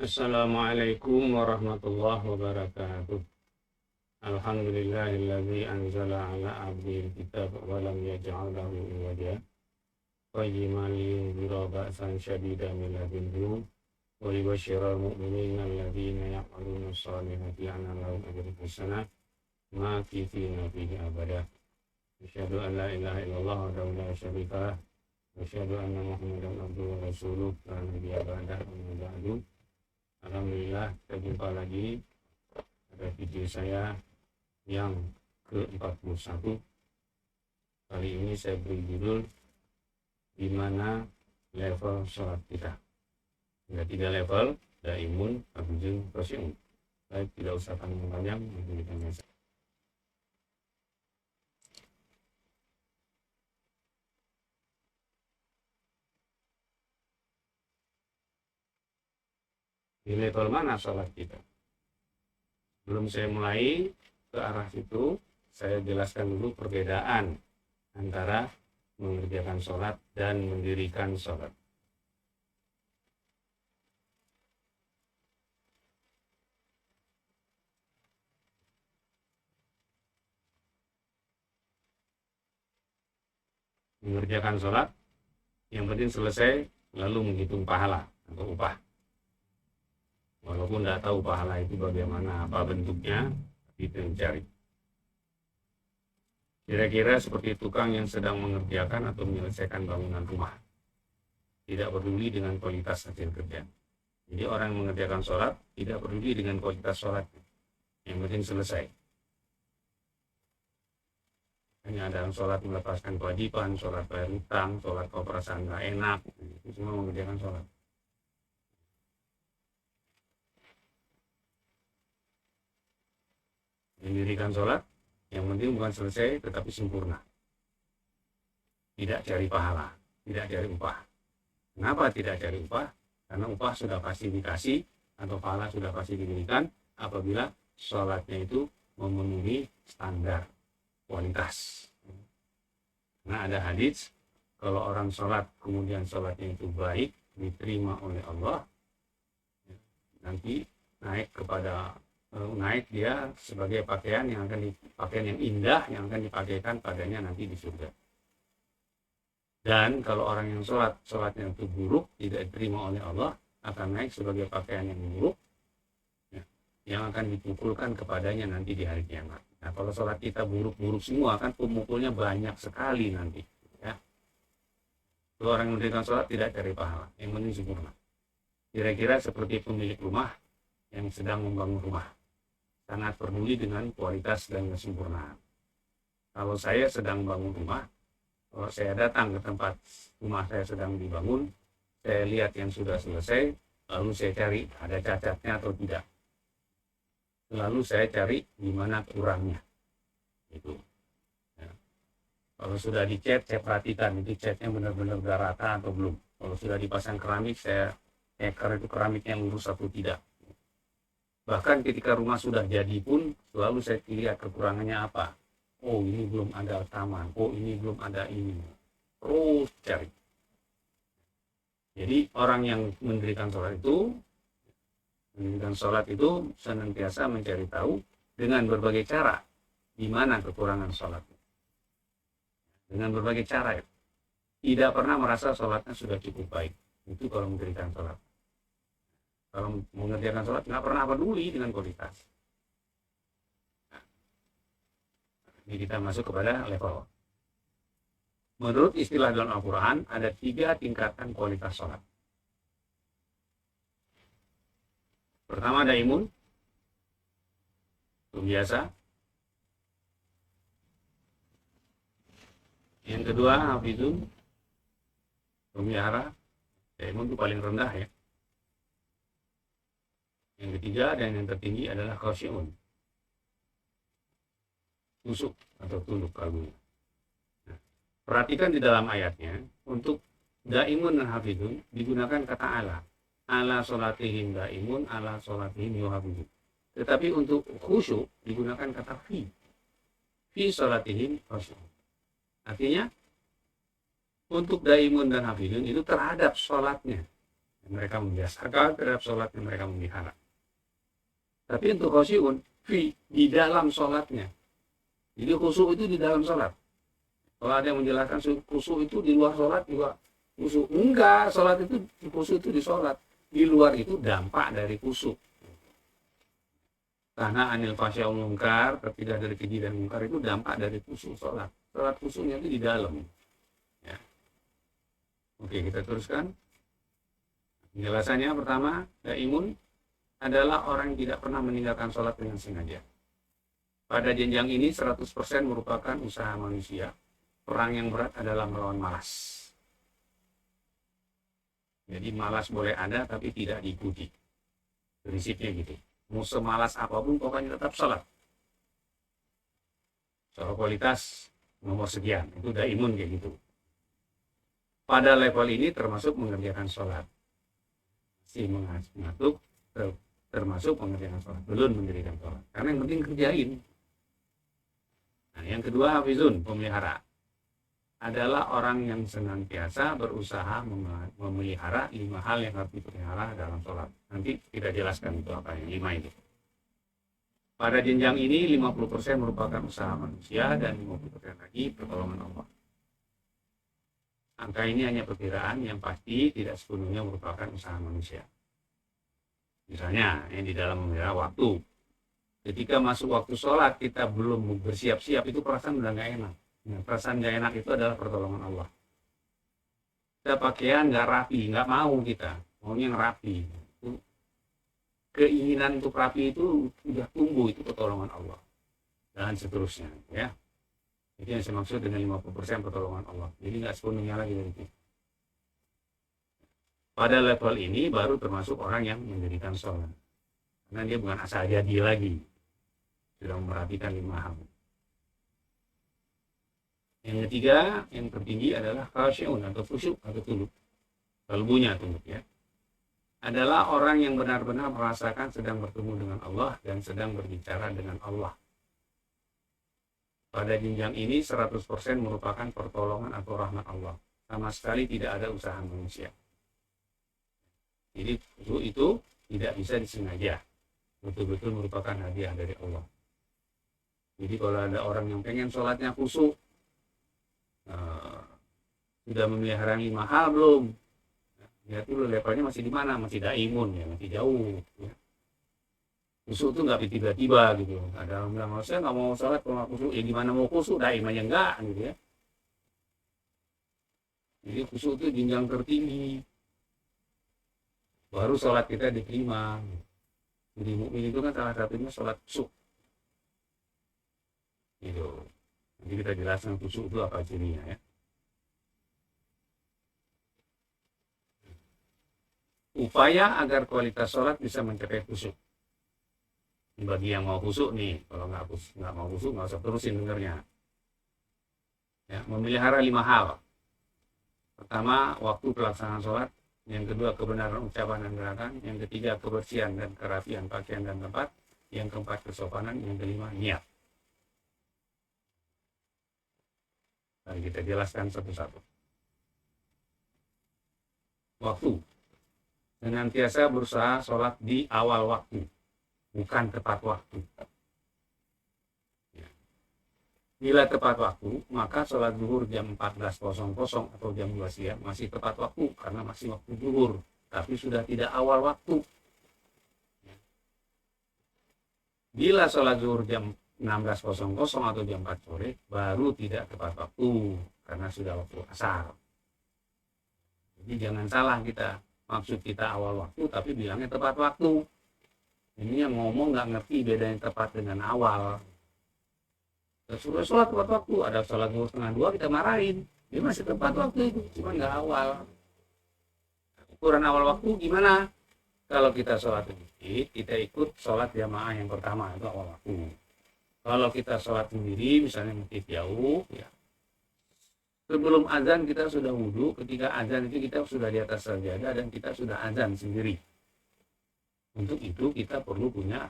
Assalamualaikum warahmatullahi wabarakatuh. Alhamdulillahilladzi anzala ala abdil kitab wa lam yaj'al lahu iwaja. Qayyiman liyunzira ba'san syadidan min ladunhu wa yubashshiral mu'minina alladzina ya'maluna shalihati anna lahum ajran hasanah makithina fihi abada. Asyhadu an la ilaha illallah wa la syarika lah. Asyhadu anna Muhammadan abduhu wa rasuluh la nabiyya ba'dahu amma ba'du. Alhamdulillah, kita jumpa lagi pada video saya yang ke-41. Kali ini saya beri judul di mana level sholat kita. Ada 3 level, daimun, abjun, khosyi'un. Baik, tidak usah panjang-panjang, nanti kita biasa. Di level mana sholat kita? Sebelum saya mulai ke arah situ, saya jelaskan dulu perbedaan antara mengerjakan sholat dan mendirikan sholat. Mengerjakan sholat, yang penting selesai, lalu menghitung pahala atau upah. Walaupun tidak tahu pahala itu bagaimana, apa bentuknya, itu mencari. Kira-kira seperti tukang yang sedang mengerjakan atau menyelesaikan bangunan rumah. Tidak peduli dengan kualitas hasil kerja. Jadi orang yang mengerjakan sholat tidak peduli dengan kualitas sholatnya. Yang penting selesai. Hanya ada sholat melepaskan kewajiban, sholat bayar hutang, sholat kau perasaan gak enak. Itu semua mengerjakan sholat. Mendirikan sholat, yang penting bukan selesai tetapi sempurna. Tidak cari pahala, tidak cari upah. Kenapa tidak cari upah? Karena upah sudah pasti dikasih atau pahala sudah pasti diberikan apabila sholatnya itu memenuhi standar kualitas. Nah, ada hadis, kalau orang sholat kemudian sholatnya itu baik, diterima oleh Allah, nanti naik dia sebagai pakaian yang indah yang akan dipakaikan padanya nanti di surga. Dan kalau orang yang sholatnya itu buruk, tidak diterima oleh Allah, akan naik sebagai pakaian yang buruk, yang akan dipukulkan kepadanya nanti di hari kiamat. Nah, kalau sholat kita buruk-buruk semua, kan pemukulnya banyak sekali nanti. Ya. Kalau orang yang mendirikan sholat tidak cari pahala, yang penting sempurna. Kira-kira seperti pemilik rumah yang sedang membangun rumah. Sangat peduli dengan kualitas dan kesempurnaan. Kalau saya sedang bangun rumah, kalau saya datang ke tempat rumah saya sedang dibangun, saya lihat yang sudah selesai, lalu saya cari ada cacatnya atau tidak. Lalu saya cari di mana kurangnya. Itu. Ya. Kalau sudah dicat, saya perhatikan itu catnya benar-benar udah rata atau belum. Kalau sudah dipasang keramik, saya ceker itu keramiknya lurus atau tidak. Bahkan ketika rumah sudah jadi pun selalu saya lihat kekurangannya apa. Oh, ini belum ada taman. Oh, ini belum ada ini. Terus cari. Jadi orang yang mendirikan sholat itu senantiasa mencari tahu dengan berbagai cara di mana kekurangan sholat. Dengan berbagai cara. Tidak pernah merasa sholatnya sudah cukup baik. Itu kalau mendirikan sholat. Kalau mengerjakan sholat nggak pernah peduli dengan kualitas. Nah, ini kita masuk kepada level. Menurut istilah dalam Al-Quran ada 3 tingkatan kualitas sholat. Pertama daimun, itu biasa. Yang kedua hafizun, pemelihara. Daimun itu paling rendah ya. Yang ketiga dan yang tertinggi adalah khosyi'un, kusuk atau tunduk kalbunya. Nah, perhatikan di dalam ayatnya, untuk daimun dan hafizun digunakan kata ala sholatihim daimun, ala sholatihim yuhafizun. Tetapi untuk khusyuk digunakan kata fi sholatihim khosyi'un. Artinya untuk daimun dan hafizun itu terhadap sholatnya. Mereka membiasakan terhadap sholat yang mereka memelihara. Tapi untuk khusyuk di dalam sholatnya. Jadi khusyuk itu di dalam sholat. Kalau ada yang menjelaskan khusyuk itu di luar sholat juga khusyuk. Enggak, sholat itu khusyuk itu di sholat. Di luar itu dampak dari khusyuk. Karena anil fasya'ul munkar, terpindah dari keji dan munkar itu dampak dari khusyuk sholat. Sholat khusyuknya itu di dalam. Ya. Oke, kita teruskan. Penjelasannya pertama, daimun adalah orang yang tidak pernah meninggalkan sholat dengan sengaja. Pada jenjang ini 100% merupakan usaha manusia. Perang yang berat adalah melawan malas. Jadi malas boleh ada tapi tidak diikuti. Prinsipnya gitu. Mau semalas apapun pokoknya tetap sholat. Soal kualitas nomor sekian. Itu daimun kayak gitu. Pada level ini termasuk mengerjakan sholat. Si mengatuk termasuk mengerjakan sholat. Belum mendirikan sholat. Karena yang penting kerjain. Nah, yang kedua hafizun, pemelihara. Adalah orang yang senantiasa berusaha memelihara 5 hal yang harus dipelihara dalam sholat. Nanti kita jelaskan itu apa yang 5 itu. Pada jenjang ini 50% merupakan usaha manusia dan 50% lagi pertolongan Allah. Angka ini hanya perkiraan yang pasti tidak sepenuhnya merupakan usaha manusia. Misalnya yang di dalam memelihara waktu. Ketika masuk waktu sholat kita belum bersiap-siap itu perasaan udah gak enak. Nah, perasaan gak enak itu adalah pertolongan Allah. Kita pakaian gak rapi, gak mau kita. Maunya yang rapi. Keinginan untuk rapi itu sudah tumbuh, itu pertolongan Allah. Dan seterusnya. Ya. Itu yang saya maksud dengan 50% pertolongan Allah. Jadi gak sepenuhnya lagi dari itu. Pada level ini baru termasuk orang yang mendirikan sholat. Karena dia bukan asal jadi lagi. Sudah memperhatikan 5 hal. Yang ketiga, yang tertinggi adalah khasyun atau khusyuk atau tunduk. Kalbunya tunduk ya. Adalah orang yang benar-benar merasakan sedang bertemu dengan Allah dan sedang berbicara dengan Allah. Pada jenjang ini 100% merupakan pertolongan atau rahmat Allah. Sama sekali tidak ada usaha manusia. Jadi khusyuk itu tidak bisa disengaja. Betul-betul merupakan hadiah dari Allah. Jadi kalau ada orang yang pengen sholatnya khusyuk, sudah memelihara 5 hal belum? Lihat dulu levelnya masih di mana, masih daimun ya, masih jauh. Ya. Khusyuk itu nggak tiba-tiba gitu. Ada orang bilang, saya nggak mau sholat kalau nggak khusyuk. Ya gimana mau khusyuk, daim aja enggak gitu ya. Jadi khusyuk itu jenjang tertinggi. Baru sholat kita diterima. Jadi mukmin itu kan salah satunya sholat khusyuk. Gitu. Nanti kita jelaskan khusyuk itu apa cirinya ya. Upaya agar kualitas sholat bisa mencapai khusyuk. Bagi yang mau khusyuk nih, kalau nggak mau khusyuk nggak usah terusin dengarnya. Ya, memelihara 5 hal. Pertama, waktu pelaksanaan sholat. Yang kedua, kebenaran ucapan dan gerakan. Yang ketiga, kebersihan dan kerapian pakaian dan tempat. Yang keempat, kesopanan. Yang kelima, niat. Mari kita jelaskan satu-satu. Waktu. Senantiasa berusaha sholat di awal waktu, bukan tepat waktu. Ya. Bila tepat waktu, maka sholat zuhur jam 14.00 atau jam 2 siang masih tepat waktu, karena masih waktu zuhur, tapi sudah tidak awal waktu. Ya. Bila sholat zuhur jam 16.00 atau jam 4 sore, baru tidak tepat waktu, karena sudah waktu asar. Jadi jangan salah kita. Maksud kita awal waktu, tapi bilangnya tepat waktu. Ini yang ngomong nggak ngerti bedanya tepat dengan awal. Sudah sholat tepat waktu, ada sholat zuhur 1:30 kita marahin. Dia masih tepat waktu itu, cuma nggak awal. Ukuran awal waktu gimana? Kalau kita sholat di masjid, kita ikut sholat jamaah yang pertama, itu awal waktu. Kalau kita sholat sendiri, misalnya masjid jauh, ya. Sebelum azan kita sudah wudhu, ketika azan itu kita sudah di atas sajadah dan kita sudah azan sendiri. Untuk itu kita perlu punya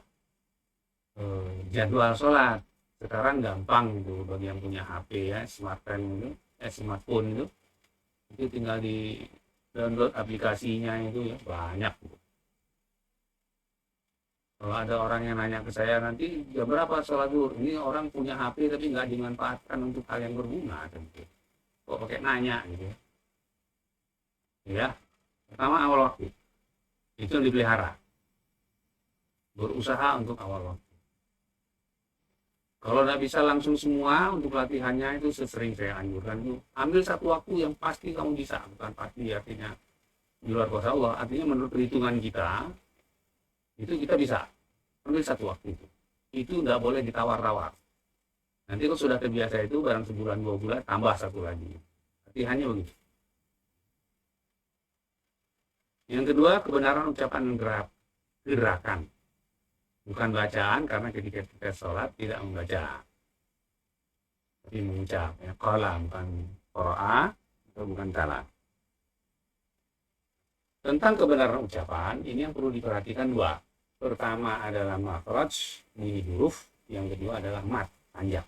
jadwal sholat. Sekarang gampang itu bagi yang punya HP ya, smartphone itu, tinggal download aplikasinya itu ya banyak. Kalau ada orang yang nanya ke saya nanti jam berapa sholat zuhur, ini orang punya HP tapi nggak dimanfaatkan untuk hal yang berguna, gitu. Kok pakai nanya gitu ya. Pertama awal waktu itu yang dipelihara, berusaha untuk awal waktu. Kalau nggak bisa langsung semua untuk latihannya, itu sesering saya anjurkan itu ambil satu waktu yang pasti kamu bisa, bukan pasti artinya di luar kuasa Allah, artinya menurut perhitungan kita itu kita bisa ambil satu waktu itu nggak boleh ditawar-tawar. Nanti kalau sudah terbiasa itu barang sebulan 2 bulan tambah satu lagi, latihannya begitu. Yang kedua, kebenaran ucapan dan gerakan, bukan bacaan, karena ketika kita sholat tidak membaca tapi mengucap ya, qala bukan qara'a atau bukan tala. Tentang kebenaran ucapan ini yang perlu diperhatikan dua. Pertama adalah makhraj, bunyi huruf. Yang kedua adalah mat, panjang.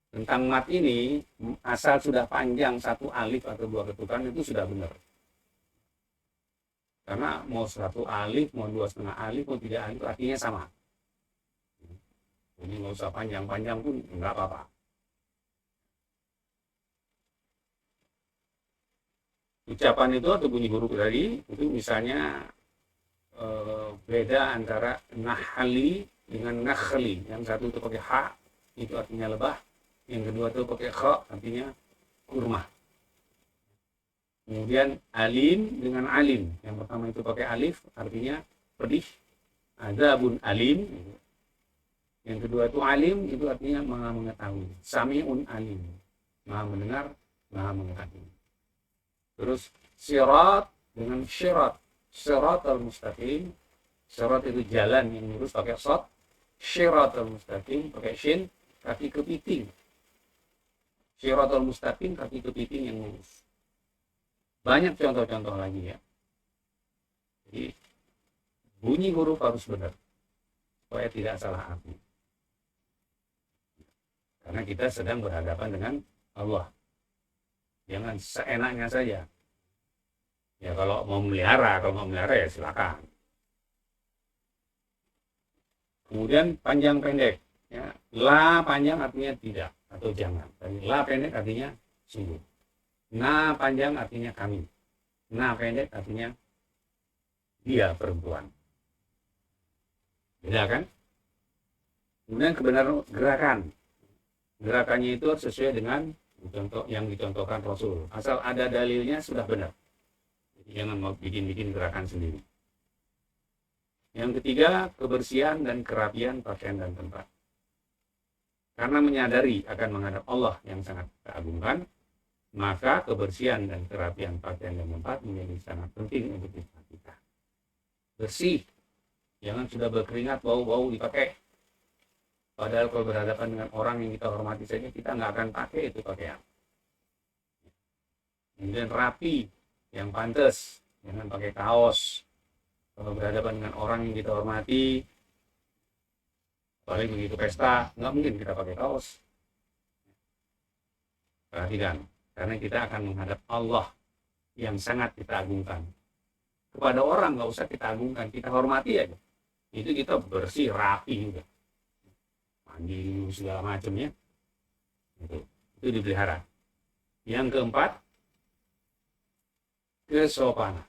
Tentang mat ini, asal sudah panjang satu alif atau 2 ketukan itu sudah benar. Karena mau 1 alif, mau 2,5 alif, mau 3 alif artinya sama. Jadi nggak usah panjang-panjang pun nggak apa-apa. Ucapan itu atau bunyi huruf tadi itu misalnya beda antara nahli dengan nakhli. Yang satu itu pakai ha, itu artinya lebah. Yang kedua itu pakai kha, artinya kurma. Kemudian alim dengan alim. Yang pertama itu pakai alif, artinya pedih. Adzabun alim. Yang kedua itu alim, itu artinya maha mengetahui. Sami'un alim, maha mendengar, maha mengetahui. Terus sirat dengan syirat. Sirat al-mustaqim. Sirat itu jalan yang lurus pakai sod. Syirat al-mustaqim pakai shin, kaki kepiting. Sirat al-mustaqim, kaki kepiting yang lurus. Banyak contoh-contoh lagi ya. Jadi bunyi huruf harus benar supaya tidak salah arti. Karena kita sedang berhadapan dengan Allah. Jangan seenaknya saja. Ya kalau mau melihara ya silakan. Kemudian panjang pendek. Ya, la panjang artinya tidak atau jangan. Dan la pendek artinya sungguh. Na panjang artinya kami. Na pendek artinya dia perempuan. Beda kan? Kemudian kebenaran gerakan. Gerakannya itu sesuai dengan contoh yang dicontohkan Rasul. Asal ada dalilnya sudah benar. Jadi jangan mau bikin-bikin gerakan sendiri. Yang ketiga, kebersihan dan kerapian pakaian dan tempat. Karena menyadari akan menghadap Allah yang sangat keagungkan, maka kebersihan dan kerapian pakaian dan tempat menjadi sangat penting untuk kita. Bersih, jangan sudah berkeringat, bau-bau dipakai. Padahal kalau berhadapan dengan orang yang kita hormati saja, kita nggak akan pakai itu pakaian. Kemudian rapi, yang pantas, jangan pakai kaos. Kalau berhadapan dengan orang yang kita hormati, paling begitu pesta, nggak mungkin kita pakai kaos. Perhatikan, karena kita akan menghadap Allah yang sangat kita agungkan. Kepada orang nggak usah kita agungkan, kita hormati aja. Itu kita bersih, rapi juga. Mandi segala macamnya. Itu dipelihara. Yang keempat, kesopanan.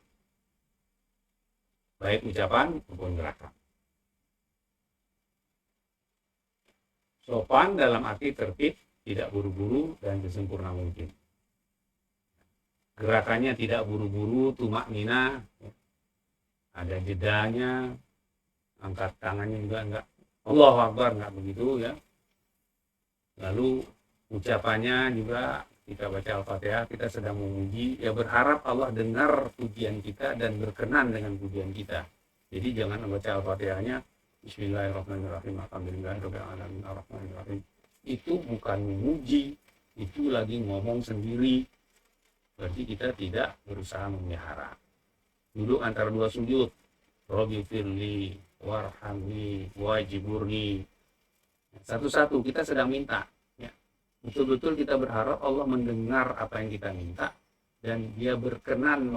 Baik ucapan maupun gerakan. Sopan dalam arti tertib, tidak buru-buru dan sesempurna mungkin. Gerakannya tidak buru-buru, tumak nina, ada jedanya, angkat tangannya juga enggak Allahu Akbar, enggak begitu ya. Lalu ucapannya juga kita baca Al-Fatihah, kita sedang memuji, ya berharap Allah dengar pujian kita dan berkenan dengan pujian kita. Jadi jangan membaca Al-Fatihahnya Bismillahirrahmanirrahim, Alhamdulillahirabbil alamin, arrahmanirrahim. Itu bukan memuji, itu lagi ngomong sendiri. Berarti kita tidak berusaha memelihara. Duduk antara dua sujud, Rabbi firli warhamni wajiburni. Satu-satu kita sedang minta. Betul-betul kita berharap Allah mendengar apa yang kita minta dan dia berkenan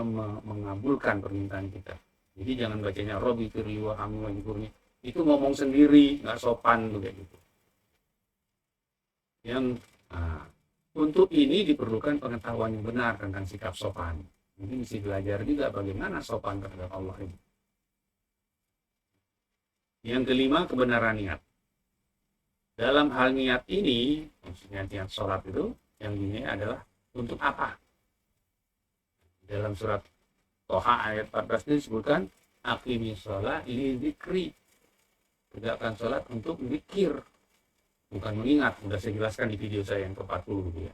mengabulkan permintaan kita. Jadi jangan bacanya Robbi firli wa hamni wa jburni, itu ngomong sendiri, nggak sopan tuh kayak gitu. Untuk ini diperlukan pengetahuan yang benar tentang sikap sopan. Jadi mesti belajar juga bagaimana sopan terhadap Allah ini. Yang kelima, kebenaran niat. Dalam hal niat ini, maksudnya niat sholat itu, yang ini adalah untuk apa? Dalam surat Toha ayat 14 ini disebutkan, aqimi sholat li dzikri. Tegakkan sholat untuk zikir, bukan mengingat. Sudah saya jelaskan di video saya yang ke-40 gitu ya.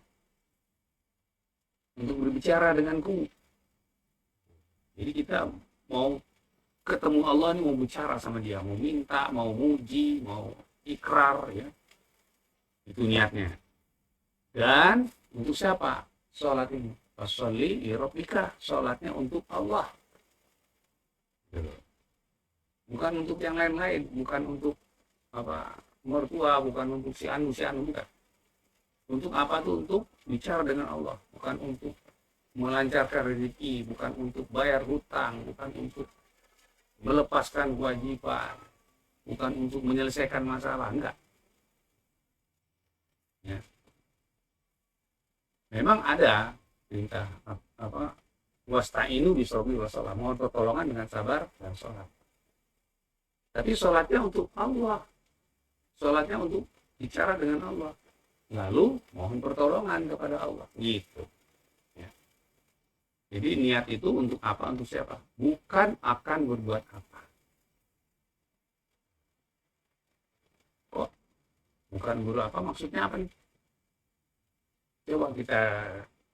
Untuk berbicara denganku. Jadi kita mau ketemu Allah ini, mau bicara sama dia, mau minta, mau muji, mau ikrar ya. Itu niatnya. Dan untuk siapa sholat ini? Fasholli li rabbika, sholatnya untuk Allah. Bukan untuk yang lain-lain, bukan untuk mertua, bukan untuk si anu, bukan. Untuk apa tuh? Untuk bicara dengan Allah, bukan untuk melancarkan rezeki, bukan untuk bayar hutang, bukan untuk melepaskan kewajiban, bukan untuk menyelesaikan masalah, enggak. Ya. Memang ada perintah wasta'inu bis-sabri was-shalah, mohon pertolongan dengan sabar dan sholat. Tapi sholatnya untuk Allah, sholatnya untuk bicara dengan Allah, lalu mohon pertolongan kepada Allah, gitu. Ya. Jadi niat itu untuk apa? Untuk siapa? Bukan akan berbuat apa. Kok bukan berbuat apa? Maksudnya apa nih? Coba kita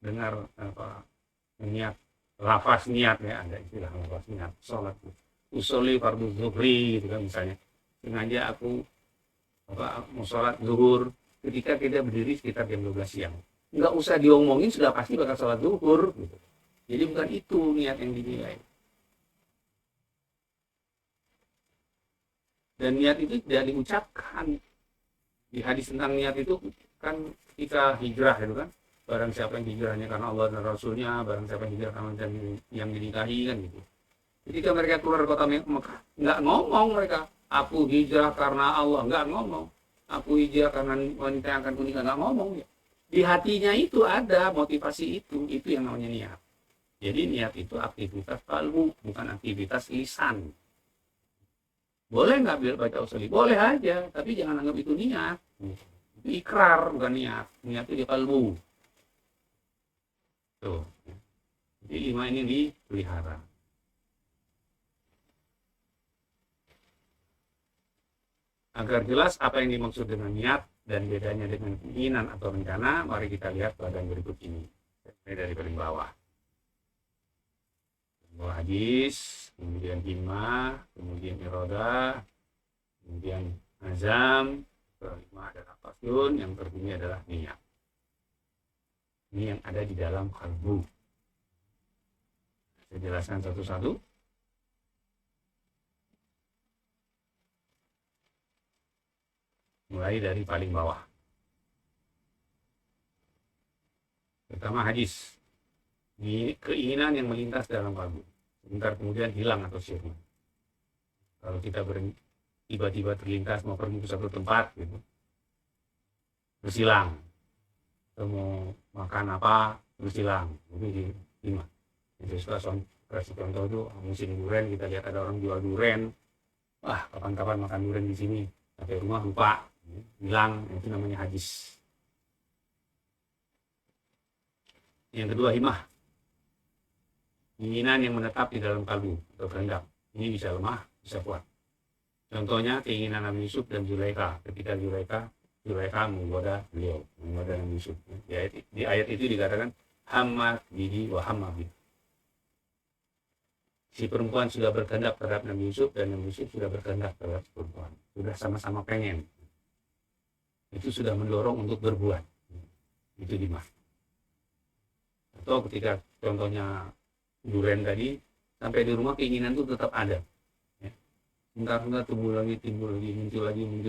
dengar niat, lafaz niat ya, ada istilah lafaz niat sholat. Usolli fardhu zuhri gitu kan misalnya. Sengaja aku mau sholat zuhur ketika kita berdiri sekitar jam 12 siang. Nggak usah diomongin, sudah pasti bakal sholat zuhur gitu. Jadi bukan itu niat yang dinilai. Dan niat itu tidak diucapkan. Di hadis tentang niat itu kan ketika hijrah itu kan, barang siapa yang hijrahnya karena Allah dan Rasulnya, barang siapa yang hijrah karena yang dinikahi kan gitu. Ketika mereka keluar kota Mekah, nggak ngomong mereka, aku hijrah karena Allah, nggak ngomong. Aku hijrah karena wanita yang akan kunikah, nggak ngomong ya. Di hatinya itu ada motivasi itu yang namanya niat. Jadi niat itu aktivitas kalbu, bukan aktivitas lisan. Boleh nggak biar baca usolli? Boleh aja, tapi jangan anggap itu niat. Itu ikrar, bukan niat. Niat itu di kalbu. Tuh. Jadi 5 ini dipelihara. Agar jelas apa yang dimaksud dengan niat dan bedanya dengan keinginan atau rencana, mari kita lihat bagian berikut ini. Dari paling bawah. Bawah hadis, kemudian himmah, kemudian irodah, kemudian azam, kelima adalah qasdun, yang tertinggi adalah niat. Ini yang ada di dalam kalbu. Saya jelaskan satu-satu. Mulai dari paling bawah. Pertama hadis. Ini keinginan yang melintas dalam kalbu. Sebentar kemudian hilang atau sirna. Kalau kita tiba-tiba terlintas mau pergi ke satu tempat gitu, terus hilang. Atau mau makan apa, terus hilang. Itu lima. Itu kasih contoh itu musim durian, kita lihat ada orang jual durian. Wah, kapan-kapan makan durian di sini. Sampai rumah lupa, hilang. Itu namanya hadis. Yang kedua himmah. Keinginan yang menetap di dalam kalbu atau kehendak. Ini bisa lemah, bisa kuat. Contohnya keinginan Nabi Yusuf dan Zulaikha. Ketika Zulaikha menggoda beliau, menggoda Nabi Yusuf. Di ayat itu dikatakan hamma bihi wa hamma bihi. Si perempuan sudah berkehendak terhadap Nabi Yusuf dan Nabi Yusuf sudah berkehendak terhadap perempuan. Sudah sama-sama pengen. Itu sudah mendorong untuk berbuat. Itu himmah. Atau ketika contohnya durian tadi, sampai di rumah keinginan itu tetap ada. Sebentar-sebentar timbul lagi, muncul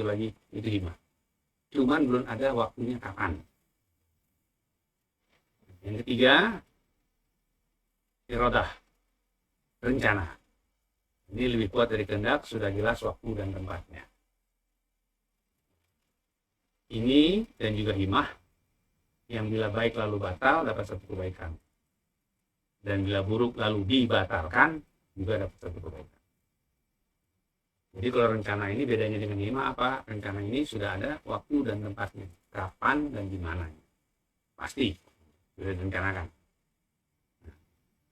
lagi, itu himmah. Cuman belum ada waktunya kapan. Yang ketiga, iradah, rencana. Ini lebih kuat dari kehendak, sudah jelas waktu dan tempatnya. Ini dan juga himah, yang bila baik lalu batal dapat satu kebaikan. Dan bila buruk lalu dibatalkan juga dapat satu kebaikan. Jadi kalau rencana ini bedanya dengan himah apa? Rencana ini sudah ada waktu dan tempatnya. Kapan dan di mana. Pasti sudah direncanakan.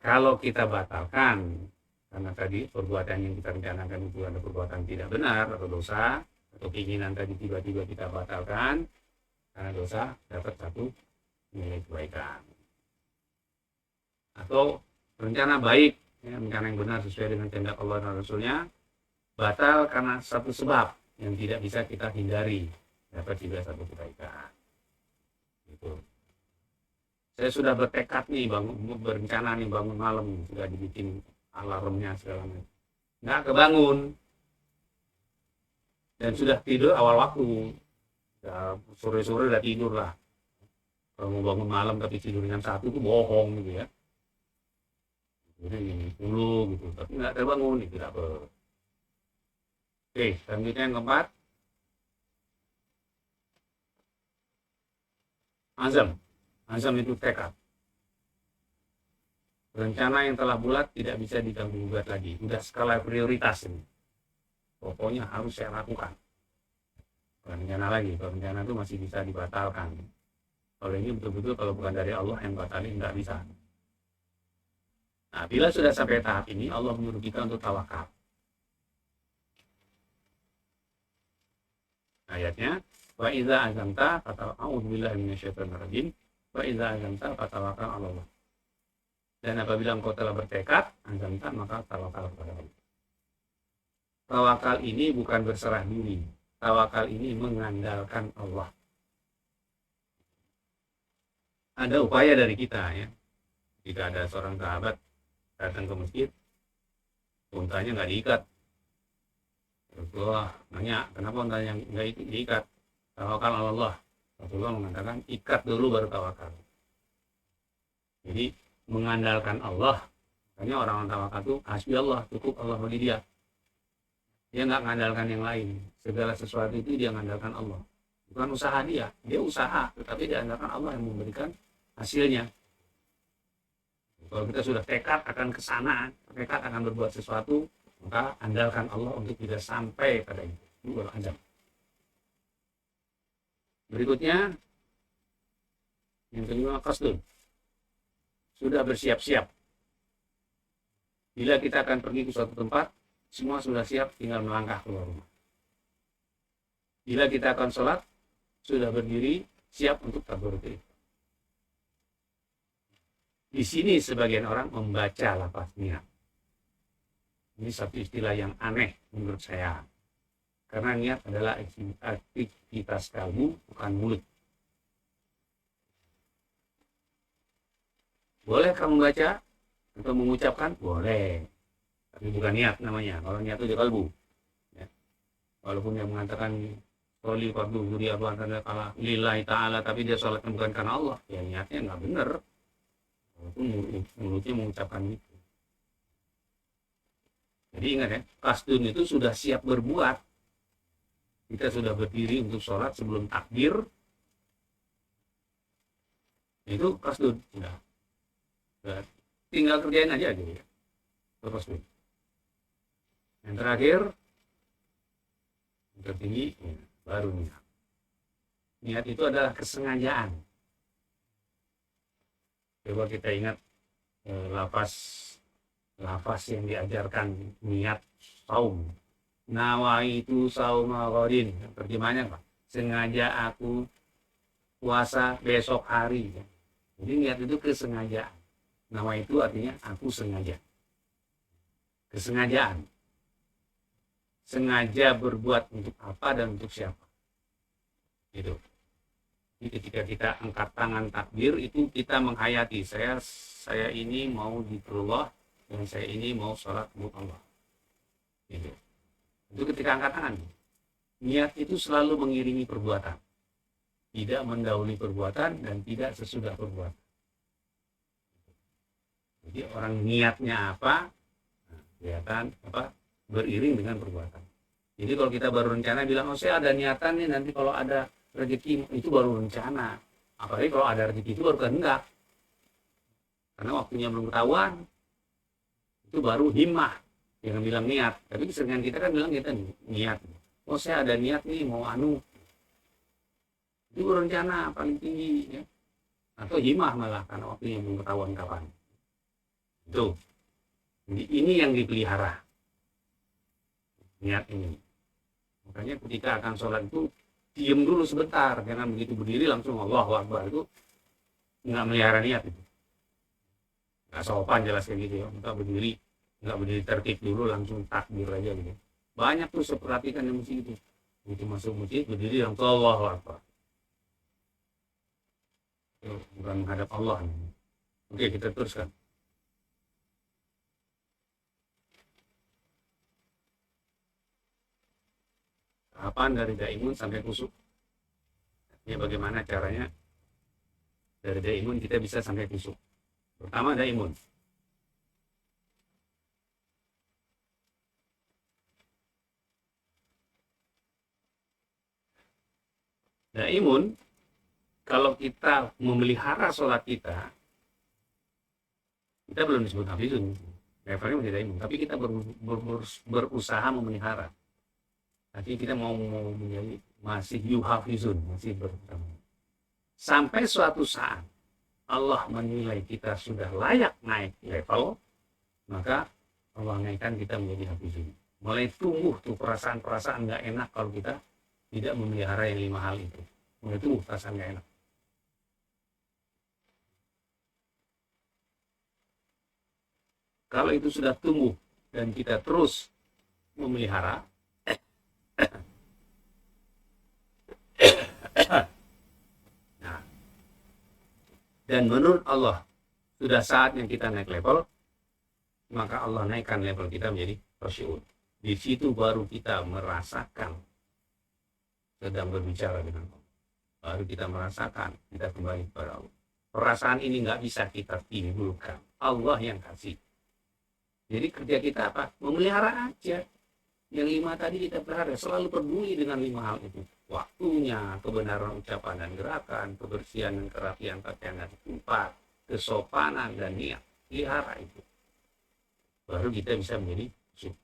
Kalau kita batalkan, karena tadi perbuatan yang kita rencanakan itu ada perbuatan tidak benar atau dosa, atau keinginan tadi tiba-tiba kita batalkan, karena dosa dapat satu nilai kebaikan. Atau rencana baik, ya, rencana yang benar sesuai dengan kehendak Allah dan Rasulnya, batal karena satu sebab yang tidak bisa kita hindari, dapat juga satu kebaikan. Gitu. Saya sudah bertekad nih berencana nih bangun malam, sudah dibikin alarmnya segala macam, nggak kebangun, dan sudah tidur awal waktu, ya, sore-sore udah tidur lah. Kalau mau bangun malam tapi tidur jam 1 itu bohong gitu ya, jadi 10 gitu, tapi nggak terbangun, itu tidak ber. Oke, selanjutnya yang keempat, azam. Azam itu tekad. Rencana yang telah bulat tidak bisa diganggu-gugat lagi. Udah skala prioritas ini. Pokoknya harus saya lakukan. Bukan rencana lagi. Kalau rencana itu masih bisa dibatalkan. Kalau ini betul-betul kalau bukan dari Allah yang batalin, nggak bisa. Nah, bila sudah sampai tahap ini, Allah menyuruh kita untuk tawakal. Ayatnya, wa idza azamta fata'awudzu billahi minasyaitonir rajim. Wa idza azamta fatawakkal 'ala Allah. Dan apabila engkau telah bertekad, azamta, maka tawakal kepada Allah. Tawakal ini bukan berserah diri. Tawakal ini mengandalkan Allah. Ada upaya dari kita ya. Jika ada seorang sahabat datang ke masjid, untanya nggak diikat. Rasulullah nanya, kenapa untanya nggak diikat? Tawakal 'ala Allah. Rasulullah mengatakan, ikat dulu baru tawakal. Jadi mengandalkan Allah. Makanya orang-orang tawakal itu hasbi Allah, cukup Allah bagi dia. Dia nggak mengandalkan yang lain. Segala sesuatu itu dia mengandalkan Allah. Bukan usaha dia usaha, tetapi dia andalkan Allah yang memberikan hasilnya. Kalau kita sudah tekad akan kesana, tekad akan berbuat sesuatu, maka andalkan Allah untuk tidak sampai pada itu. Itu baru azam. Berikutnya, yang kelima, qasdun. Sudah bersiap-siap. Bila kita akan pergi ke suatu tempat, semua sudah siap, tinggal melangkah keluar rumah. Bila kita akan sholat, sudah berdiri, siap untuk takbiratul ihram. Di sini sebagian orang membaca lafaz niat. Ini satu istilah yang aneh menurut saya. Karena niat adalah aktivitas kalbu, bukan mulut. Boleh kamu baca atau mengucapkan? Boleh. Tapi bukan niat namanya. Kalau niat itu di kalbu. Ya. Walaupun yang mengatakan Roli fardu zuri Abu Kala lillahi ta'ala, tapi dia sholatnya bukan karena Allah. Ya niatnya nggak benar. Walaupun mulutnya mengucapkan itu. Jadi ingat ya, qasdun itu sudah siap berbuat. Kita sudah berdiri untuk sholat sebelum takbir, itu qasdun. Nah, tinggal kerjain aja gitu ya. Itu qasdun. Yang terakhir, yang tertinggi, ya, baru niat. Niat itu adalah kesengajaan. Coba kita ingat lafaz yang diajarkan niat saum. Nawaitu sauma ghadin. Terjemahnya apa? Sengaja aku puasa besok hari. Jadi niat itu kesengajaan. Nawaitu artinya aku sengaja. Kesengajaan. Sengaja berbuat untuk apa dan untuk siapa. Gitu. Jadi ketika kita angkat tangan takbir, itu kita menghayati saya ini mau zikrullah dan saya ini mau sholat untuk Allah. Gitu. Itu ketika angkat tangan. Niat itu selalu mengiringi perbuatan. Tidak mendahului perbuatan dan tidak sesudah perbuatan. Jadi orang niatnya apa, nah, kelihatan apa beriring dengan perbuatan. Jadi kalau kita baru rencana bilang, oh saya ada niatan nih nanti kalau ada rezeki, itu baru rencana. Apalagi kalau ada rezeki itu baru kehendak. Karena waktunya belum ketahuan, itu baru himmah. Yang bilang niat. Tapi keseringan kita kan bilang kita niat. Oh saya ada niat nih mau anu. Itu baru rencana paling tinggi. Ya. Atau himmah malah karena waktunya belum ketahuan kapan. Itu. Jadi ini yang dipelihara. Niat ini. Makanya ketika akan sholat itu diam dulu sebentar, jangan begitu berdiri langsung Allahu Akbar, itu nggak melihara niat itu, nggak sopan jelas kayak gitu ya. Nggak berdiri tertib dulu langsung takbir aja gitu. Banyak tuh saya perhatikan yang masjid itu, begitu masuk masjid berdiri langsung Allahu Akbar, itu bukan menghadap Allah. Oke, kita teruskan. Tahapan dari daimun sampai kusuk. Ya bagaimana caranya dari daimun kita bisa sampai kusuk. Pertama daimun. Daimun, kalau kita memelihara sholat kita belum disebut hafizun. Levelnya masih daimun, tapi kita berusaha memelihara. Tapi kita mau menjadi masih yuhafizun, masih berusaha. Sampai suatu saat Allah menilai kita sudah layak naik level, maka Allah naikkan kita menjadi hafizun. Mulai tumbuh tuh perasaan-perasaan nggak enak kalau kita tidak memelihara yang 5 hal itu. Mulai tumbuh perasaan nggak enak. Kalau itu sudah tumbuh dan kita terus memelihara, nah, dan menurut Allah sudah saatnya kita naik level, maka Allah naikkan level kita menjadi khusyuk. Di situ baru kita merasakan sedang berbicara dengan Allah. Baru kita merasakan kita kembali kepada Allah. Perasaan ini nggak bisa kita timbulkan, Allah yang kasih. Jadi kerja kita apa? Memelihara aja. Yang 5 tadi kita pelihara, selalu peduli dengan 5 hal itu. Waktunya, kebenaran ucapan dan gerakan, kebersihan dan kerapian pakaian dan tempat, kesopanan dan niat. Pelihara itu. Baru kita bisa menjadi khusyuk.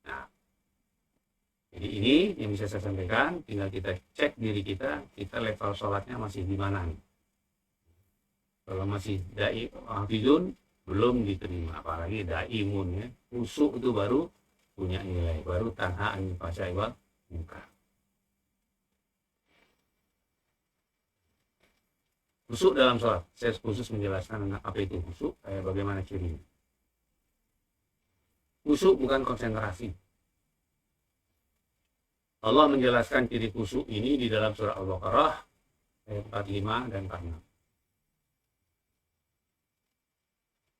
Nah, jadi ini yang bisa saya sampaikan, tinggal kita cek diri kita level sholatnya masih di mana nih. Kalau masih dai hafizun, belum diterima, apalagi daimun ya. Khusyuk itu baru punya nilai, baru tanha an fasai wal munkar. Khusyuk dalam sholat, saya khusus menjelaskan apa itu khusyuk, bagaimana cirinya. Khusyuk bukan konsentrasi. Allah menjelaskan ciri khusyuk ini di dalam surah Al-Baqarah ayat 45 dan 46.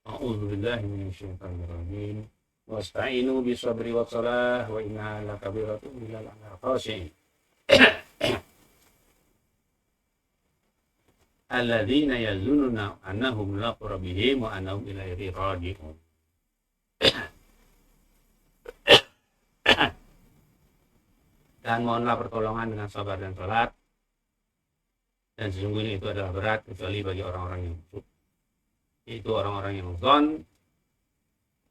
A'udzu billahi minasyaitonir rajim. Wasta'inu bisabri wassalah wa innaha lakabiratun illal 'alal khashi'in. Alladzina yazunnuna annahum mulaqu rabbihim wa annahum ilaihi raji'un. Dan mohonlah pertolongan dengan sabar dan salat. Dan sesungguhnya itu adalah berat kecuali bagi orang-orang yang khusyuk. Itu orang-orang yang zon,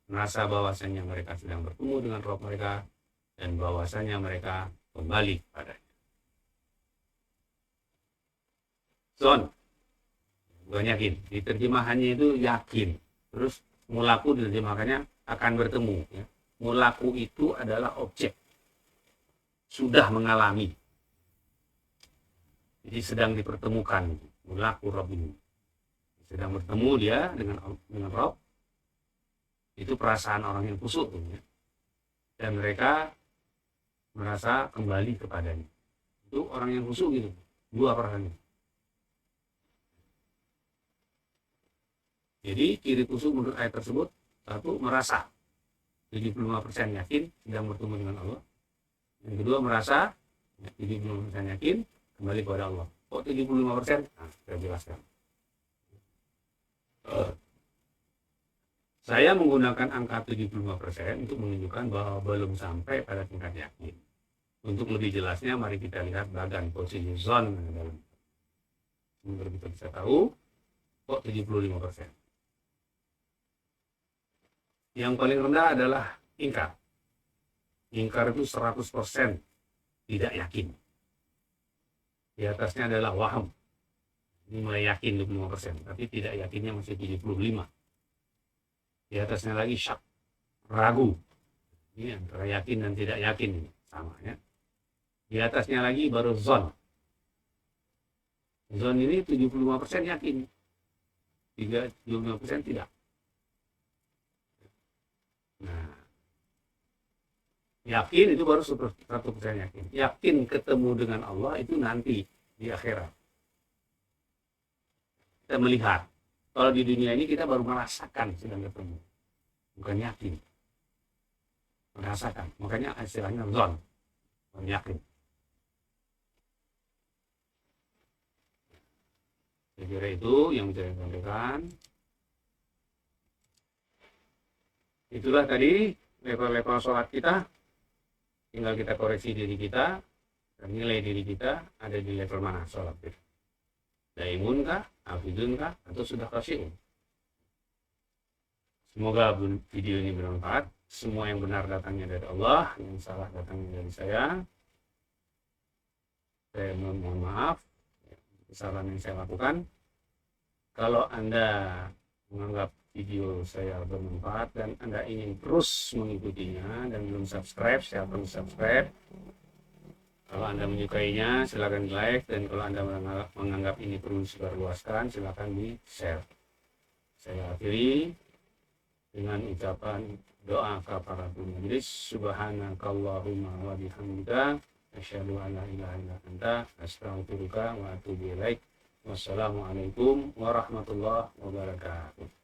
merasa bahwasannya mereka sedang bertemu dengan Rabb mereka dan bahwasannya mereka kembali kepadanya. Zon, bukan yakin. Diterjemahannya itu yakin. Terus mulaku diterjemahkannya akan bertemu. Ya. Mulaku itu adalah objek. Sudah mengalami. Jadi sedang dipertemukan. Mulaku Rabb ini. Sedang bertemu dia dengan Rabb. Itu perasaan orang yang khusyuk. Ya. Dan mereka merasa kembali kepadanya. Itu orang yang khusyuk gitu. 2 perasaannya. Jadi ciri khusyuk menurut ayat tersebut, 1, merasa 75% yakin sedang bertemu dengan Allah. Yang kedua merasa 75% yakin kembali kepada Allah. Kok 75%? Nah, saya jelaskan. Saya menggunakan angka 75% untuk menunjukkan bahwa belum sampai pada tingkat yakin. Untuk lebih jelasnya, mari kita lihat bagan posisi zon dalam. Semoga kita bisa tahu kok 75%. Yang paling rendah adalah ingkar. Ingkar itu 100% tidak yakin. Di atasnya adalah waham. Ini mulai yakin 25%, tapi tidak yakinnya masih 75%. Di atasnya lagi syak, ragu. Ini antara yakin dan tidak yakin, sama ya. Di atasnya lagi baru zon. Zon ini 75% yakin, 35% tidak. Nah, yakin itu baru 100% yakin. Yakin ketemu dengan Allah itu nanti di akhirat. Kita melihat. Kalau di dunia ini kita baru merasakan sedang ketemu, bukan yakin. Merasakan, makanya istilahnya zon, bukan yakin. Saya kira itu yang saya sampaikan. Itulah tadi level-level sholat kita. Tinggal kita koreksi diri kita dan nilai diri kita ada di level mana sholat kita. Daimun kah, hafidun kah, atau sudah khasyi'un. Semoga video ini bermanfaat. Semua yang benar datangnya dari Allah, yang salah datangnya dari saya. Saya mohon maaf kesalahan yang saya lakukan. Kalau Anda menganggap video saya bermanfaat dan Anda ingin terus mengikutinya dan belum subscribe, silakan subscribe. Kalau Anda menyukainya, silakan di like, dan kalau Anda menganggap ini perlu disebarluaskan, silakan di share. Saya akhiri dengan ucapan doa kafaratul majlis. Subhanakallahumma wa bihamdika asyhadu an la ilaha illa anta astaghfiruka wa atubu ilaik. Wassalamualaikum warahmatullahi wabarakatuh.